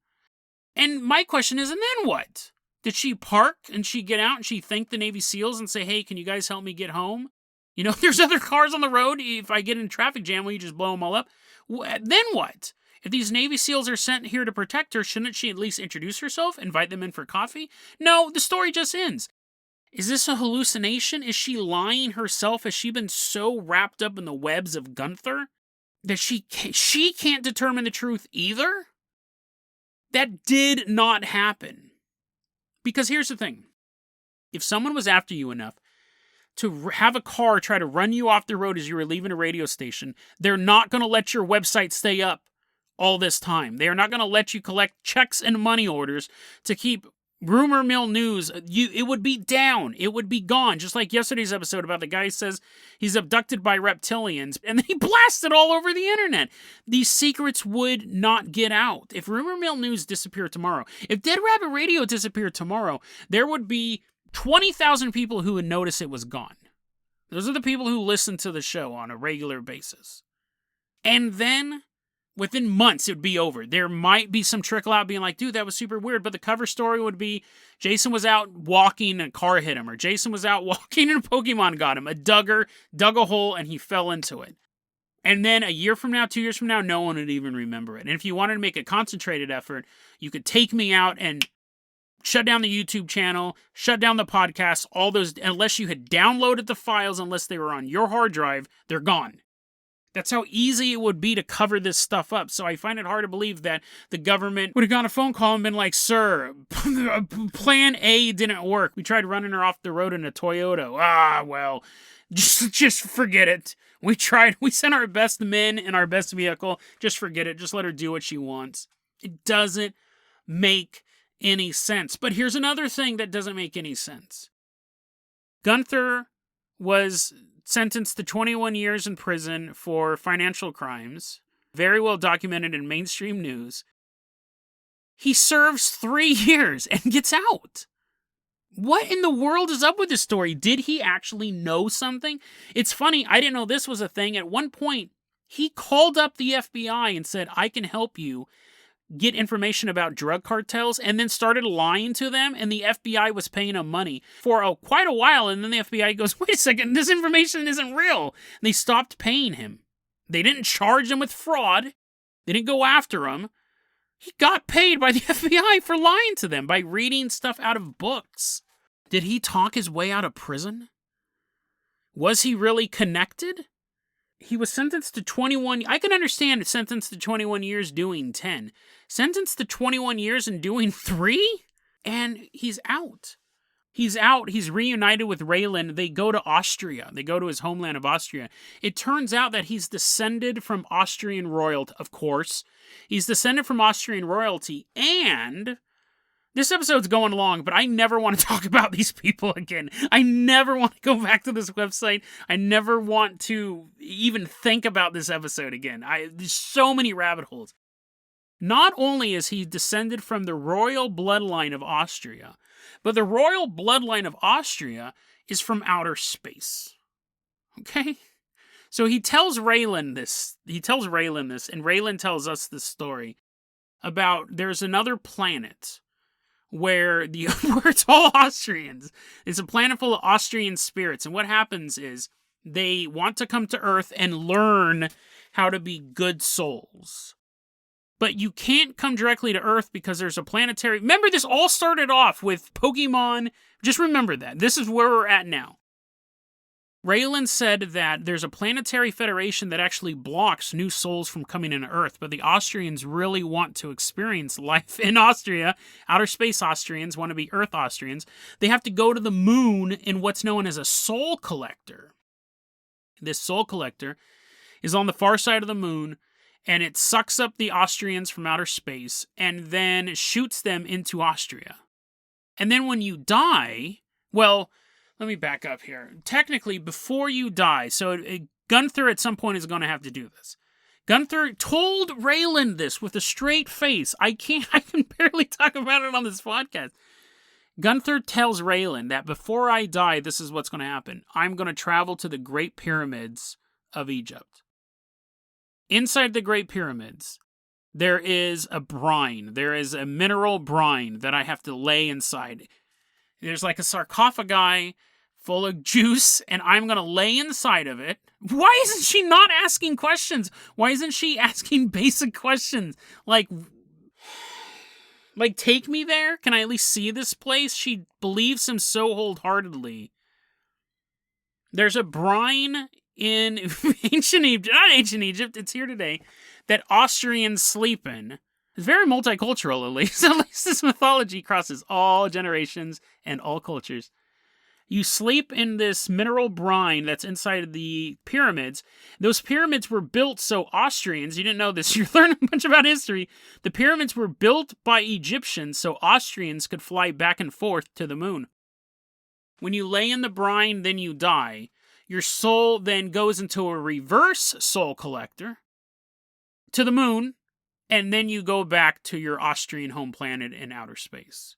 And my question is, and then what? Did she park and she get out and she thank the Navy SEALs and say, hey, can you guys help me get home? You know, there's other cars on the road. If I get in a traffic jam, will you just blow them all up? Then what? If these Navy SEALs are sent here to protect her, shouldn't she at least introduce herself, invite them in for coffee? No, the story just ends. Is this a hallucination? Is she lying herself? Has she been so wrapped up in the webs of Gunther that she can't determine the truth either? That did not happen. Because here's the thing. If someone was after you enough to have a car try to run you off the road as you were leaving a radio station, they're not going to let your website stay up all this time. They are not going to let you collect checks and money orders to keep Rumor mill news, it would be down. It would be gone. Just like yesterday's episode about the guy who says he's abducted by reptilians, and then he blasted all over the internet. These secrets would not get out. If rumor mill news disappeared tomorrow, if Dead Rabbit Radio disappeared tomorrow, there would be 20,000 people who would notice it was gone. Those are the people who listen to the show on a regular basis. And then, within months, it would be over. There might be some trickle out being like, dude, that was super weird. But the cover story would be Jason was out walking and a car hit him. Or Jason was out walking and a Pokemon got him. A dugger dug a hole and he fell into it. And then a year from now, 2 years from now, no one would even remember it. And if you wanted to make a concentrated effort, you could take me out and shut down the YouTube channel, shut down the podcast, all those, unless you had downloaded the files, unless they were on your hard drive, they're gone. That's how easy it would be to cover this stuff up. So I find it hard to believe that the government would have gotten a phone call and been like, sir, plan A didn't work. We tried running her off the road in a Toyota. Well, just forget it. We tried. We sent our best men in our best vehicle. Just forget it. Just let her do what she wants. It doesn't make any sense. But here's another thing that doesn't make any sense. Gunther was sentenced to 21 years in prison for financial crimes, very well documented in mainstream news. He serves 3 years and gets out. What in the world is up with this story? Did he actually know something? It's funny, I didn't know this was a thing. At one point, he called up the FBI and said, I can help you get information about drug cartels, and then started lying to them, and the FBI was paying him money for quite a while, and then the FBI goes, wait a second, this information isn't real. And they stopped paying him. They didn't charge him with fraud. They didn't go after him. He got paid by the FBI for lying to them, by reading stuff out of books. Did he talk his way out of prison? Was he really connected? He was sentenced to 21... I can understand sentenced to 21 years doing 10. Sentenced to 21 years and doing 3? And he's out. He's out. He's reunited with Raylan. They go to Austria. They go to his homeland of Austria. It turns out that he's descended from Austrian royalty, of course. He's descended from Austrian royalty, and... This episode's going long, but I never want to talk about these people again. I never want to go back to this website. I never want to even think about this episode again. There's so many rabbit holes. Not only is he descended from the royal bloodline of Austria, but the royal bloodline of Austria is from outer space. Okay? So he tells Raylan this, and Raylan tells us this story about there's another planet where it's all Austrians. It's a planet full of Austrian spirits. And what happens is they want to come to Earth and learn how to be good souls. But you can't come directly to Earth because there's a planetary... Remember, this all started off with Pokemon. Just remember that. This is where we're at now. Raylan said that there's a planetary federation that actually blocks new souls from coming into Earth, but the Austrians really want to experience life in Austria. Outer space Austrians want to be Earth Austrians. They have to go to the moon in what's known as a soul collector. This soul collector is on the far side of the moon, and it sucks up the Austrians from outer space and then shoots them into Austria. And then when you die, well... Let me back up here. Technically, before you die, so Gunther at some point is going to have to do this. Gunther told Raylan this with a straight face. I can barely talk about it on this podcast. Gunther tells Raylan that before I die, this is what's going to happen. I'm going to travel to the Great Pyramids of Egypt. Inside the Great Pyramids, there is a brine. There is a mineral brine that I have to lay inside. There's like a sarcophagi full of juice, and I'm going to lay inside of it. Why isn't she not asking questions? Why isn't she asking basic questions? Like, take me there? Can I at least see this place? She believes him so wholeheartedly. There's a brine in ancient Egypt, not ancient Egypt, it's here today, that Austrians sleep in. It's very multicultural, at least. At least this mythology crosses all generations and all cultures. You sleep in this mineral brine that's inside the pyramids. Those pyramids were built so Austrians, you didn't know this, you're learning a bunch about history. The pyramids were built by Egyptians so Austrians could fly back and forth to the moon. When you lay in the brine, then you die. Your soul then goes into a reverse soul collector to the moon, and then you go back to your Austrian home planet in outer space.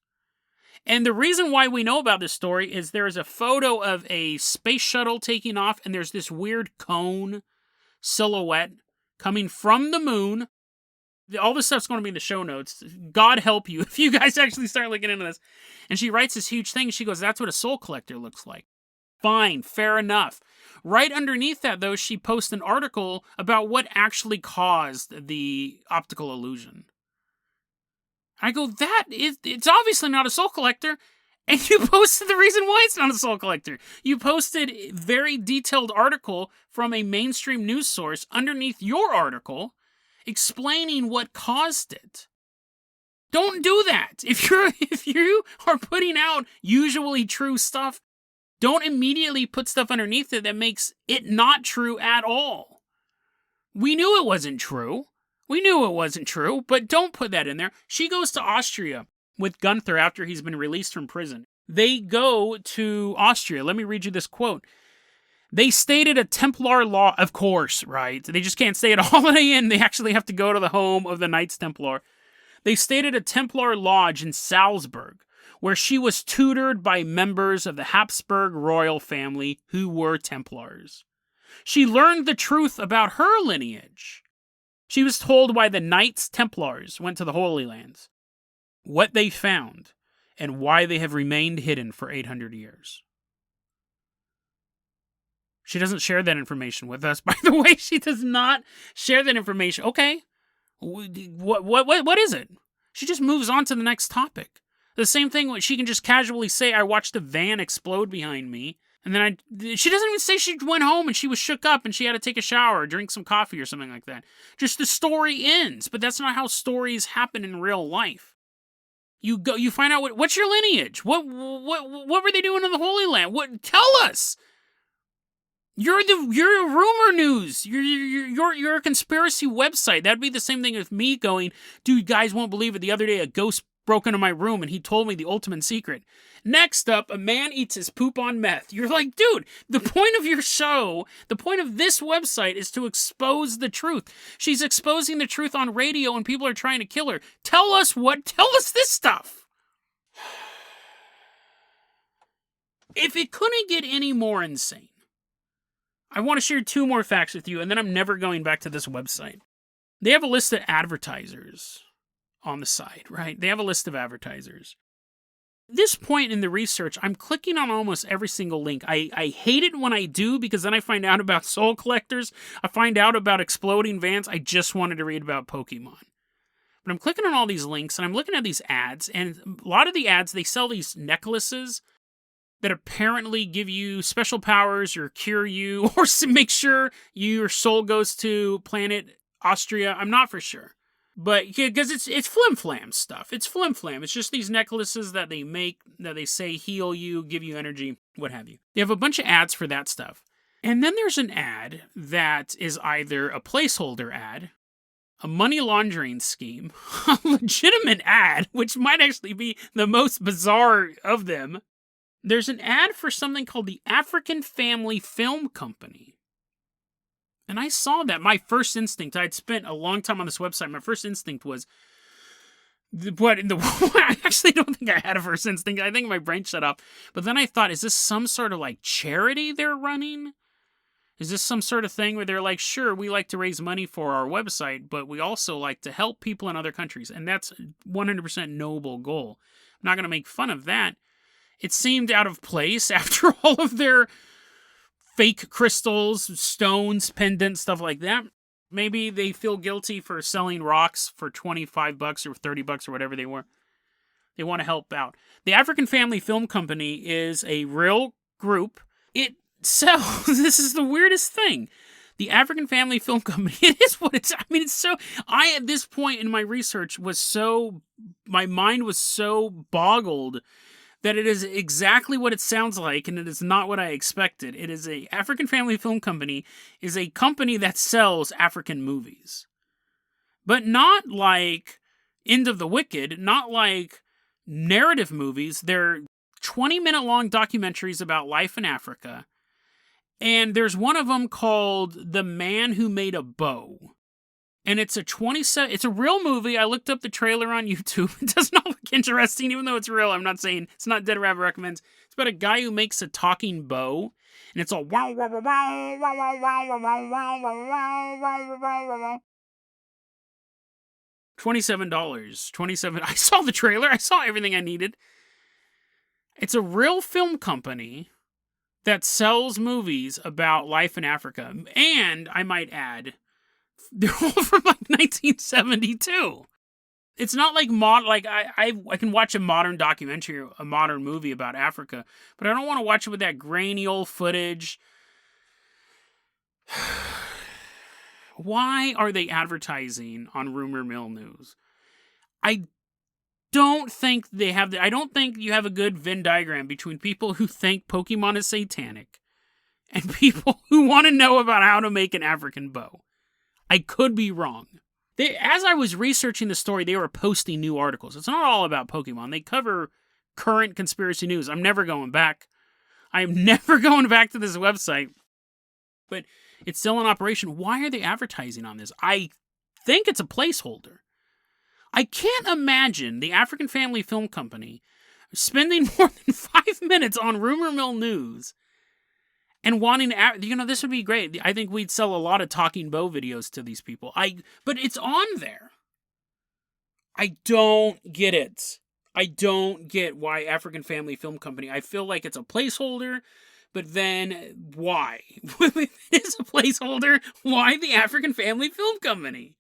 And the reason why we know about this story is there is a photo of a space shuttle taking off, and there's this weird cone silhouette coming from the moon. All this stuff's going to be in the show notes. God help you if you guys actually start looking into this. And she writes this huge thing. She goes, that's what a soul collector looks like. Fine, fair enough. Right underneath that, though, she posts an article about what actually caused the optical illusion. I go, it's obviously not a soul collector. And you posted the reason why it's not a soul collector. You posted a very detailed article from a mainstream news source underneath your article explaining what caused it. Don't do that. If you are putting out usually true stuff, don't immediately put stuff underneath it that makes it not true at all. We knew it wasn't true. But don't put that in there. She goes to Austria with Gunther after he's been released from prison. They go to Austria. Let me read you this quote. They stayed at a Templar law, of course, right? They just can't stay at a Holiday Inn. They actually have to go to the home of the Knights Templar. They stayed at a Templar lodge in Salzburg, where she was tutored by members of the Habsburg royal family who were Templars. She learned the truth about her lineage. She was told why the Knights Templars went to the Holy Lands, what they found, and why they have remained hidden for 800 years. She doesn't share that information with us. By the way, she does not share that information. Okay, what is it? She just moves on to the next topic. The same thing, she can just casually say, I watched a van explode behind me. And then she doesn't even say she went home and she was shook up and she had to take a shower or drink some coffee or something like that. Just the story ends. But that's not how stories happen in real life. You find out what's your lineage? What were they doing in the Holy Land? Tell us. You're a rumor news. You're a conspiracy website. That'd be the same thing with me going, dude, guys won't believe it. The other day a ghost broke into my room and he told me the ultimate secret. Next up, a man eats his poop on meth. You're like, dude, the point of your show, the point of this website is to expose the truth. She's exposing the truth on radio and people are trying to kill her. Tell us this stuff. If it couldn't get any more insane, I want to share 2 more facts with you and then I'm never going back to this website. They have a list of advertisers on the side, right? They have a list of advertisers. At this point in the research, I'm clicking on almost every single link. I hate it when I do because then I find out about soul collectors. I find out about exploding vans. I just wanted to read about Pokemon. But I'm clicking on all these links and I'm looking at these ads, and a lot of the ads, they sell these necklaces that apparently give you special powers or cure you or make sure your soul goes to planet Austria. I'm not for sure. But because it's flim-flam stuff. It's flim-flam. It's just these necklaces that they make, that they say heal you, give you energy, what have you. They have a bunch of ads for that stuff. And then there's an ad that is either a placeholder ad, a money laundering scheme, a legitimate ad, which might actually be the most bizarre of them. There's an ad for something called the African Family Film Company. And I saw that. My first instinct, I'd spent a long time on this website. My first instinct was, I actually don't think I had a first instinct. I think my brain shut off. But then I thought, is this some sort of like charity they're running? Is this some sort of thing where they're like, sure, we like to raise money for our website, but we also like to help people in other countries. And that's 100% noble goal. I'm not going to make fun of that. It seemed out of place after all of their fake crystals, stones, pendants, stuff like that. Maybe they feel guilty for selling rocks for $25 or $30 or whatever they were. They want to help out. The African Family Film Company is a real group. It sells, this is the weirdest thing. The African Family Film Company, it is what it's, at this point in my research my mind was so boggled that it is exactly what it sounds like, and it is not what I expected. It is a African Family Film Company, is a company that sells African movies. But not like End of the Wicked, not like narrative movies. They're 20-minute long documentaries about life in Africa. And there's one of them called The Man Who Made a Bow. And it's it's a real movie. I looked up the trailer on YouTube. It does not look interesting, even though it's real. I'm not saying it's not Dead Rabbit Recommends. It's about a guy who makes a talking bow. And it's all wow, wow, wow, wow, wow, wow, wow, wow, wow, wow, wow, wow. $27. I saw the trailer. I saw everything I needed. It's a real film company that sells movies about life in Africa. And, I might add, they're all from like 1972. It's not like I can watch a modern documentary, a modern movie about Africa, but I don't want to watch it with that grainy old footage. Why are they advertising on Rumor Mill News? I don't think they have I don't think you have a good Venn diagram between people who think Pokemon is satanic and people who want to know about how to make an African bow. I could be wrong. As I was researching the story, they were posting new articles. It's not all about Pokemon. They cover current conspiracy news. I'm never going back. I'm never going back to this website. But it's still in operation. Why are they advertising on this? I think it's a placeholder. I can't imagine the African Family Film Company spending more than 5 minutes on Rumor Mill News and wanting to, this would be great. I think we'd sell a lot of talking bow videos to these people. But it's on there. I don't get it. I don't get why African Family Film Company. I feel like it's a placeholder, but then why? If it is a placeholder, why the African Family Film Company?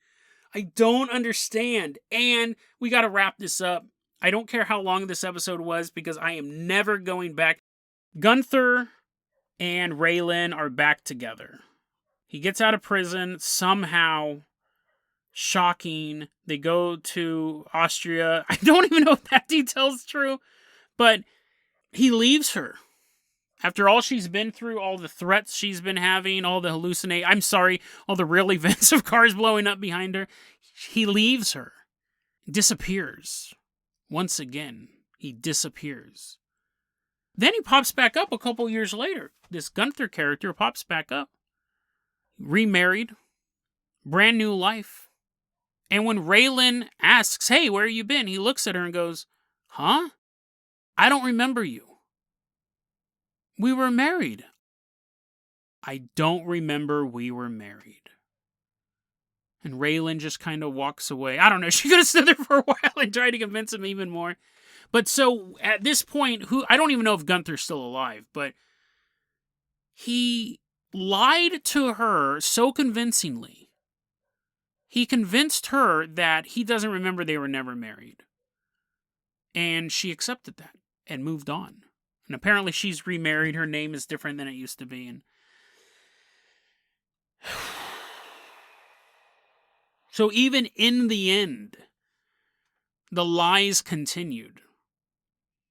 I don't understand. And we got to wrap this up. I don't care how long this episode was because I am never going back. Gunther and Raylan are back together. He gets out of prison somehow. Shocking. They go to Austria. I don't even know if that detail's true, but he leaves her. After all she's been through, all the threats she's been having, all the all the real events of cars blowing up behind her, he leaves her. Disappears. Once again, he disappears. Then he pops back up a couple years later. This Gunther character pops back up. Remarried. Brand new life. And when Raylan asks, hey, where have you been? He looks at her and goes, huh? I don't remember you. We were married. I don't remember we were married. And Raylan just kind of walks away. I don't know. She could have stood there for a while and tried to convince him even more. But so at this point, I don't even know if Gunther's still alive, but he lied to her so convincingly. He convinced her that he doesn't remember they were never married. And she accepted that and moved on. And apparently she's remarried. Her name is different than it used to be. And so even in the end, the lies continued.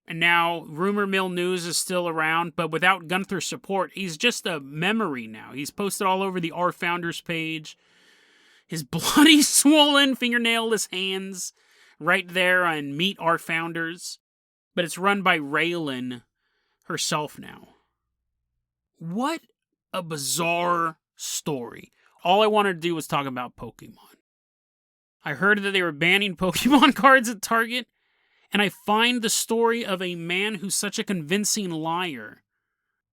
And now Rumor Mill News is still around, but without Gunther's support, he's just a memory now. He's posted all over the Our Founders page. His bloody, swollen, fingernailless hands right there on Meet Our Founders. But it's run by Raylan herself now. What a bizarre story. All I wanted to do was talk about Pokemon. I heard that they were banning Pokemon cards at Target, and I find the story of a man who's such a convincing liar.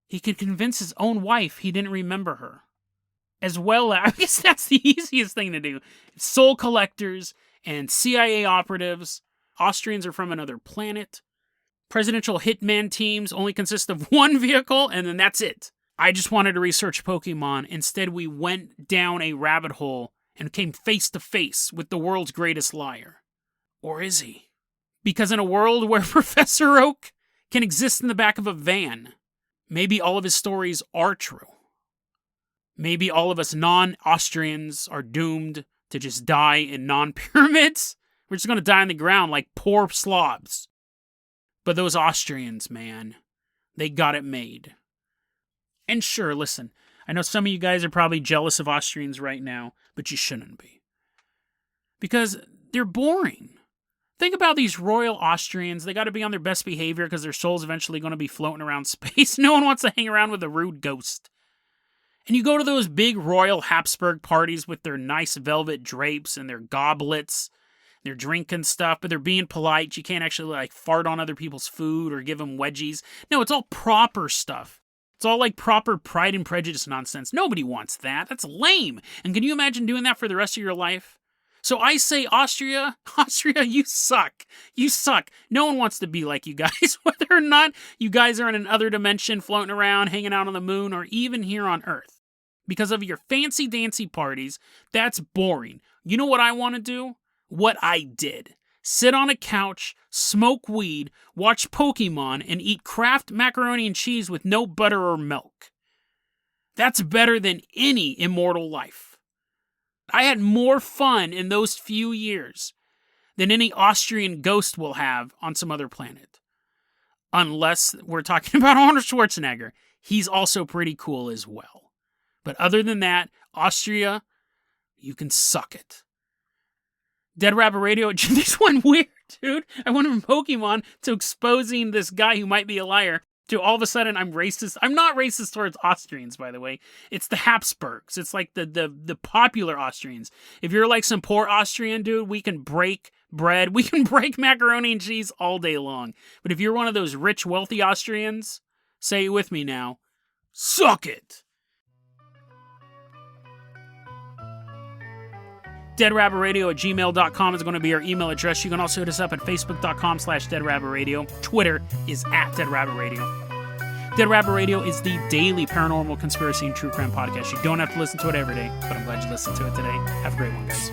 He could convince his own wife he didn't remember her. As well as, I guess that's the easiest thing to do. Soul collectors and CIA operatives. Austrians are from another planet. Presidential hitman teams only consist of one vehicle, and then that's it. I just wanted to research Pokemon. Instead, we went down a rabbit hole and came face to face with the world's greatest liar. Or is he? Because in a world where Professor Oak can exist in the back of a van, maybe all of his stories are true. Maybe all of us non-Austrians are doomed to just die in non-pyramids. We're just going to die on the ground like poor slobs. But those Austrians, man, they got it made. And sure, listen, I know some of you guys are probably jealous of Austrians right now, but you shouldn't be. Because they're boring. Think about these royal Austrians. They got to be on their best behavior because their soul's eventually going to be floating around space. No one wants to hang around with a rude ghost. And you go to those big royal Habsburg parties with their nice velvet drapes and their goblets. They're drinking stuff, but they're being polite. You can't actually like fart on other people's food or give them wedgies. No, it's all proper stuff. It's all like proper Pride and Prejudice nonsense. Nobody wants that. That's lame. And can you imagine doing that for the rest of your life? So I say, Austria, you suck. You suck. No one wants to be like you guys, whether or not you guys are in another dimension, floating around, hanging out on the moon, or even here on Earth. Because of your fancy-dancy parties, that's boring. You know what I want to do? What I did. Sit on a couch, smoke weed, watch Pokemon, and eat Kraft macaroni and cheese with no butter or milk. That's better than any immortal life. I had more fun in those few years than any Austrian ghost will have on some other planet. Unless we're talking about Arnold Schwarzenegger. He's also pretty cool as well. But other than that, Austria, you can suck it. Dead Rabbit Radio, this went weird, dude. I went from Pokemon to exposing this guy who might be a liar to all of a sudden I'm racist. I'm not racist towards Austrians, by the way. It's the Habsburgs. It's like the popular Austrians. If you're like some poor Austrian dude, we can break bread. We can break macaroni and cheese all day long. But if you're one of those rich, wealthy Austrians, say it with me now. Suck it! deadrabbitradio@gmail.com is going to be our email address. You can also hit us up at facebook.com/deadrabbitradio. Twitter is @deadrabbitradio. Dead Rabbit Radio is the daily paranormal conspiracy and true crime podcast. You don't have to listen to it every day, but I'm glad you listened to it today. Have a great one, guys.